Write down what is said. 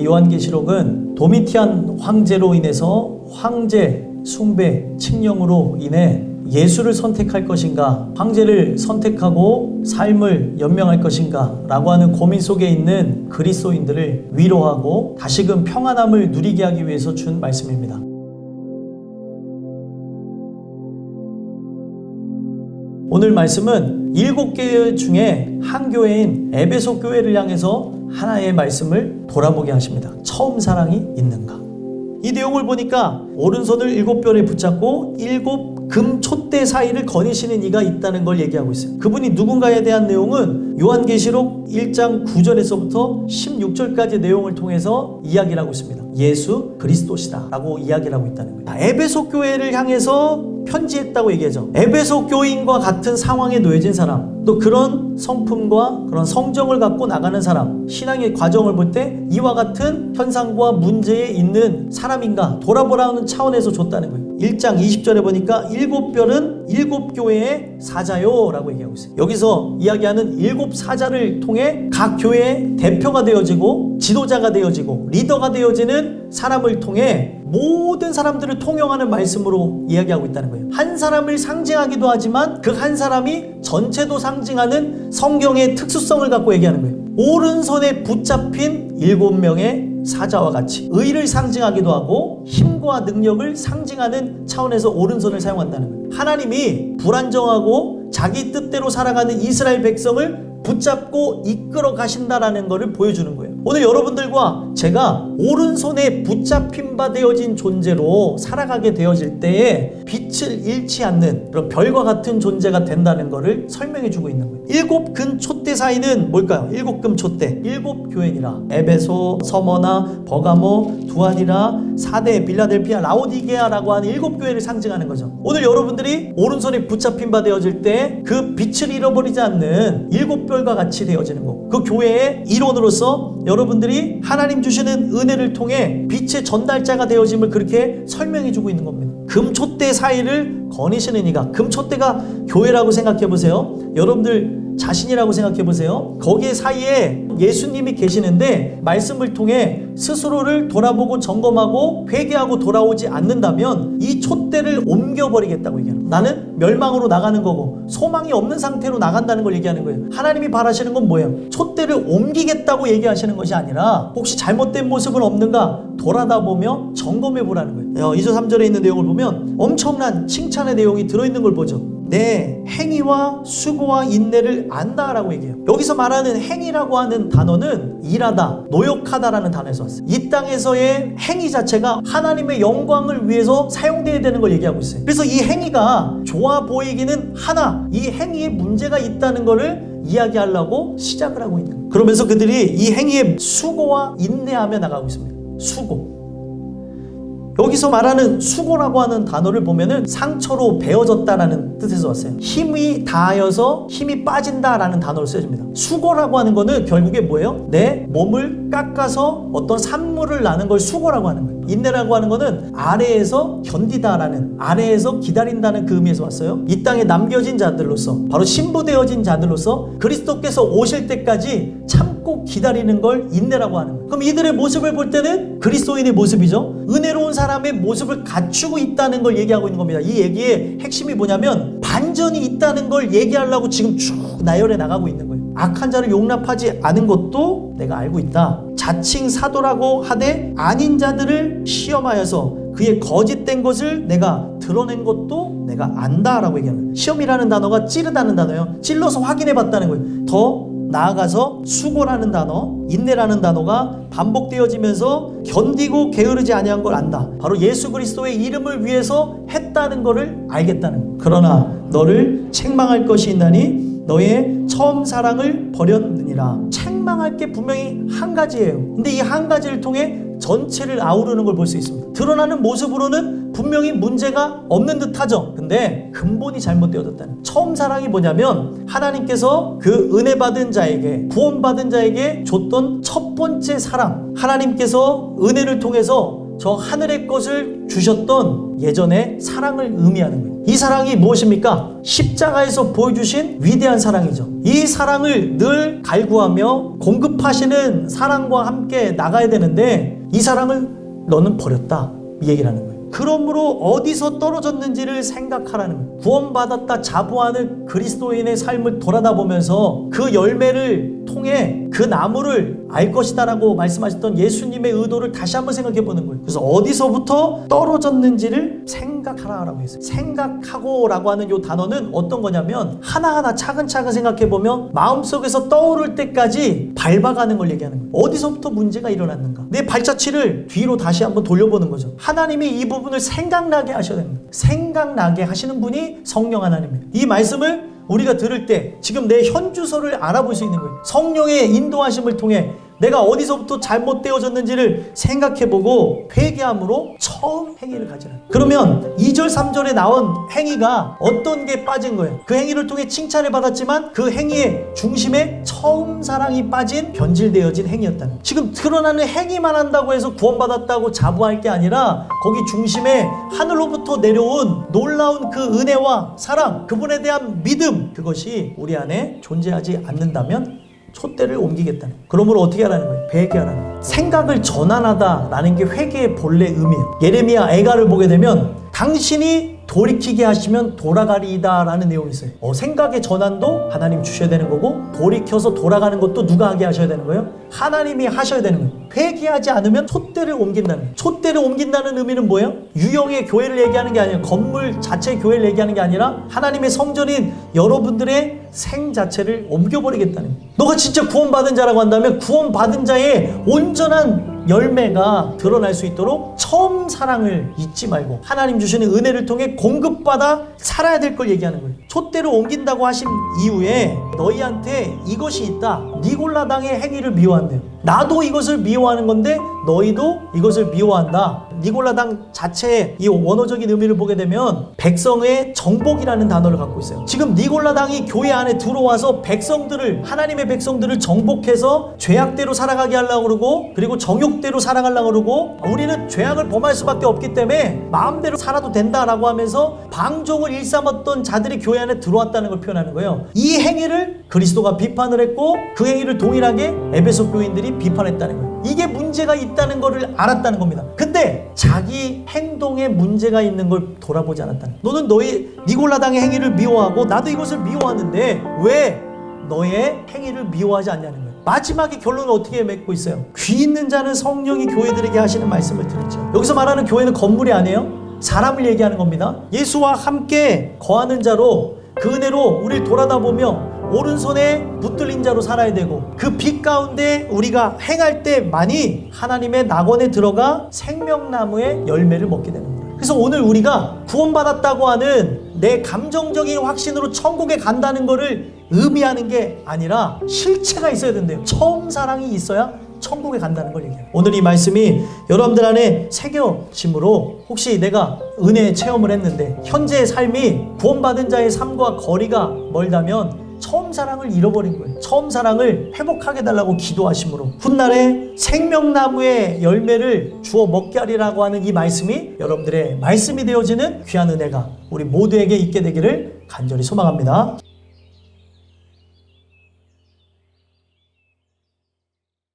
이 요한계시록은 도미티안 황제로 인해서 황제 숭배 칙령으로 인해 예수를 선택할 것인가, 황제를 선택하고 삶을 연명할 것인가 라고 하는 고민 속에 있는 그리스도인들을 위로하고 다시금 평안함을 누리게 하기 위해서 준 말씀입니다. 오늘 말씀은 7교회 중에 한 교회인 에베소 교회를 향해서 하나의 말씀을 돌아보게 하십니다. 처음 사랑이 있는가? 이 내용을 보니까 오른손을 7뼈에 붙잡고 7 금촛대 사이를 거니시는 이가 있다는 걸 얘기하고 있어요. 그분이 누군가에 대한 내용은 요한계시록 1장 9절에서부터 16절까지 내용을 통해서 이야기를 하고 있습니다. 예수 그리스도시다 라고 이야기를 하고 있다는 거예요. 에베소 교회를 향해서 편지했다고 얘기하죠. 에베소 교인과 같은 상황에 놓여진 사람, 또 그런 성품과 그런 성정을 갖고 나가는 사람, 신앙의 과정을 볼 때 이와 같은 현상과 문제에 있는 사람인가 돌아보라는 차원에서 줬다는 거예요. 1장 20절에 보니까 7별은 7교회의 사자요 라고 얘기하고 있어요. 여기서 이야기하는 7 사자를 통해 각 교회의 대표가 되어지고 지도자가 되어지고 리더가 되어지는 사람을 통해 모든 사람들을 통용하는 말씀으로 이야기하고 있다는 거예요. 한 사람을 상징하기도 하지만 그 한 사람이 전체도 상징하는 성경의 특수성을 갖고 얘기하는 거예요. 오른손에 붙잡힌 7명의 사자와 같이 의를 상징하기도 하고 힘과 능력을 상징하는 차원에서 오른손을 사용한다는 거예요. 하나님이 불안정하고 자기 뜻대로 살아가는 이스라엘 백성을 붙잡고 이끌어 가신다라는 것을 보여주는 거예요. 오늘 여러분들과 제가 오른손에 붙잡힌 바 되어진 존재로 살아가게 되어질 때에 빛을 잃지 않는 그런 별과 같은 존재가 된다는 것을 설명해 주고 있는 거예요. 7 금촛대 사이는 뭘까요? 7 금촛대, 7 교회니라. 에베소, 서머나, 버가모, 두아니라, 사대, 빌라델피아, 라오디게아라고 하는 7 교회를 상징하는 거죠. 오늘 여러분들이 오른손에 붙잡힌 바 되어질 때 그 빛을 잃어버리지 않는 7별과 같이 되어지는 거고, 그 교회의 일원으로서 여러분들이 하나님 주시는 은혜를 통해 빛의 전달자가 되어짐을 그렇게 설명해 주고 있는 겁니다. 금촛대 사이를 거니시는 이가, 금촛대가 교회라고 생각해 보세요. 여러분들 자신이라고 생각해 보세요. 거기에 사이에 예수님이 계시는데 말씀을 통해 스스로를 돌아보고 점검하고 회개하고 돌아오지 않는다면 이 촛대를 옮겨버리겠다고 얘기하는 거예요. 나는 멸망으로 나가는 거고 소망이 없는 상태로 나간다는 걸 얘기하는 거예요. 하나님이 바라시는 건 뭐예요? 촛대를 옮기겠다고 얘기하시는 것이 아니라 혹시 잘못된 모습은 없는가 돌아다 보며 점검해 보라는 거예요. 2절 3절에 있는 내용을 보면 엄청난 칭찬의 내용이 들어있는 걸 보죠. 내 행위와 수고와 인내를 안다라고 얘기해요. 여기서 말하는 행위라고 하는 단어는 일하다, 노역하다라는 단어에서 왔어요. 이 땅에서의 행위 자체가 하나님의 영광을 위해서 사용되어야 되는 걸 얘기하고 있어요. 그래서 이 행위가 좋아 보이기는 하나 이 행위에 문제가 있다는 것을 이야기하려고 시작을 하고 있는 거예요. 그러면서 그들이 이 행위에 수고와 인내하며 나가고 있습니다. 수고. 여기서 말하는 수고라고 하는 단어를 보면은 상처로 베어졌다라는 뜻에서 왔어요. 힘이 다하여서 힘이 빠진다라는 단어를 써줍니다. 수고라고 하는 거는 결국에 뭐예요? 내 몸을 깎아서 어떤 산물을 나는 걸 수고라고 하는 거예요. 인내라고 하는 거는 아래에서 견디다라는, 아래에서 기다린다는 그 의미에서 왔어요. 이 땅에 남겨진 자들로서, 바로 신부되어진 자들로서 그리스도께서 오실 때까지 참고 기다리는 걸 인내라고 하는 거예요. 그럼 이들의 모습을 볼 때는 그리스도인의 모습이죠. 은혜로운 사람의 모습을 갖추고 있다는 걸 얘기하고 있는 겁니다. 이 얘기의 핵심이 뭐냐면 반전이 있다는 걸 얘기하려고 지금 쭉 나열해 나가고 있는 거예요. 악한 자를 용납하지 않은 것도 내가 알고 있다. 자칭 사도라고 하되 아닌 자들을 시험하여서 그의 거짓된 것을 내가 드러낸 것도 내가 안다라고 얘기합니다. 시험이라는 단어가 찌르다는 단어예요. 찔러서 확인해 봤다는 거예요. 더 나아가서 수고라는 단어, 인내라는 단어가 반복되어지면서 견디고 게으르지 아니한 걸 안다. 바로 예수 그리스도의 이름을 위해서 했다는 것을 알겠다는 거예요. 그러나 너를 책망할 것이 있나니 너의 처음 사랑을 버렸느니라. 책망할 게 분명히 한 가지예요. 근데 이 한 가지를 통해 전체를 아우르는 걸 볼 수 있습니다. 드러나는 모습으로는 분명히 문제가 없는 듯 하죠. 근데 근본이 잘못되어졌다는. 처음 사랑이 뭐냐면 하나님께서 그 은혜 받은 자에게, 구원받은 자에게 줬던 첫 번째 사랑, 하나님께서 은혜를 통해서 저 하늘의 것을 주셨던 예전의 사랑을 의미하는 거예요. 이 사랑이 무엇입니까? 십자가에서 보여주신 위대한 사랑이죠. 이 사랑을 늘 갈구하며 공급하시는 사랑과 함께 나가야 되는데 이 사랑을 너는 버렸다, 이 얘기를 하는 거예요. 그러므로 어디서 떨어졌는지를 생각하라는 거예요. 구원받았다 자부하는 그리스도인의 삶을 돌아다보면서 그 열매를 통해 그 나무를 알 것이다 라고 말씀하셨던 예수님의 의도를 다시 한번 생각해 보는 거예요. 그래서 어디서부터 떨어졌는지를 생각하라고 했어요. 생각하고 라고 하는 이 단어는 어떤 거냐면 하나하나 차근차근 생각해 보면 마음속에서 떠오를 때까지 밟아가는 걸 얘기하는 거예요. 어디서부터 문제가 일어났는가, 내 발자취를 뒤로 다시 한번 돌려보는 거죠. 하나님이 이 부분을 생각나게 하셔야 됩니다. 생각나게 하시는 분이 성령 하나님이에요. 이 말씀을 우리가 들을 때 지금 내 현주소를 알아볼 수 있는 거예요. 성령의 인도하심을 통해 내가 어디서부터 잘못되어졌는지를 생각해보고 회개함으로 처음 행위를 가지라. 그러면 2절 3절에 나온 행위가 어떤 게 빠진 거예요? 그 행위를 통해 칭찬을 받았지만 그 행위의 중심에 처음 사랑이 빠진 변질되어진 행위였다는 거예요. 지금 드러나는 행위만 한다고 해서 구원받았다고 자부할 게 아니라 거기 중심에 하늘로부터 내려온 놀라운 그 은혜와 사랑, 그분에 대한 믿음, 그것이 우리 안에 존재하지 않는다면 촛대를 옮기겠다는 거예요. 그러므로 어떻게 하라는 거예요? 회개하라는 거예요. 생각을 전환하다라는 게 회개의 본래 의미예요. 예레미야 애가를 보게 되면 당신이 돌이키게 하시면 돌아가리이다 라는 내용이 있어요. 생각의 전환도 하나님 주셔야 되는 거고, 돌이켜서 돌아가는 것도 누가 하게 하셔야 되는 거예요? 하나님이 하셔야 되는 거예요. 회개하지 않으면 촛대를 옮긴다는 거예요. 촛대를 옮긴다는 의미는 뭐예요? 유형의 교회를 얘기하는 게 아니라, 건물 자체의 교회를 얘기하는 게 아니라 하나님의 성전인 여러분들의 생 자체를 옮겨버리겠다는 거예요. 너가 진짜 구원받은 자라고 한다면 구원받은 자의 온전한 열매가 드러날 수 있도록 처음 사랑을 잊지 말고 하나님 주시는 은혜를 통해 공급받아 살아야 될 걸 얘기하는 거예요. 촛대를 옮긴다고 하신 이후에 너희한테 이것이 있다. 니골라당의 행위를 미워한대요. 나도 이것을 미워하는 건데 너희도 이것을 미워한다. 니골라당 자체의 이 원어적인 의미를 보게 되면 백성의 정복이라는 단어를 갖고 있어요. 지금 니골라당이 교회 안에 들어와서 백성들을, 하나님의 백성들을 정복해서 죄악대로 살아가게 하려고 그러고, 그리고 정욕대로 살아가려고 그러고, 우리는 죄악을 범할 수밖에 없기 때문에 마음대로 살아도 된다라고 하면서 방종을 일삼았던 자들이 교회 안에 들어왔다는 걸 표현하는 거예요. 이 행위를 그리스도가 비판을 했고 그 행위를 동일하게 에베소 교인들이 비판했다는 거예요. 이게 문제가 있다는 것을 알았다는 겁니다. 근데 자기 행동에 문제가 있는 걸 돌아보지 않았다는 거예요. 너는 너희 니골라당의 행위를 미워하고 나도 이것을 미워하는데 왜 너의 행위를 미워하지 않냐는 거예요. 마지막에 결론은 어떻게 맺고 있어요? 귀 있는 자는 성령이 교회들에게 하시는 말씀을 들었죠. 여기서 말하는 교회는 건물이 아니에요. 사람을 얘기하는 겁니다. 예수와 함께 거하는 자로 그 은혜로 우리를 돌아다 보며 오른손에 붙들린 자로 살아야 되고, 그 빛 가운데 우리가 행할 때만이 하나님의 낙원에 들어가 생명나무의 열매를 먹게 되는 거예요. 그래서 오늘 우리가 구원받았다고 하는 내 감정적인 확신으로 천국에 간다는 것을 의미하는 게 아니라 실체가 있어야 된대요. 처음 사랑이 있어야 천국에 간다는 걸 얘기해요. 오늘 이 말씀이 여러분들 안에 새겨짐으로 혹시 내가 은혜의 체험을 했는데 현재의 삶이 구원받은 자의 삶과 거리가 멀다면 처음 사랑을 잃어버린 거예요. 처음 사랑을 회복하게 해달라고 기도하심으로 훗날에 생명나무의 열매를 주어 먹게 하리라고 하는 이 말씀이 여러분들의 말씀이 되어지는 귀한 은혜가 우리 모두에게 있게 되기를 간절히 소망합니다.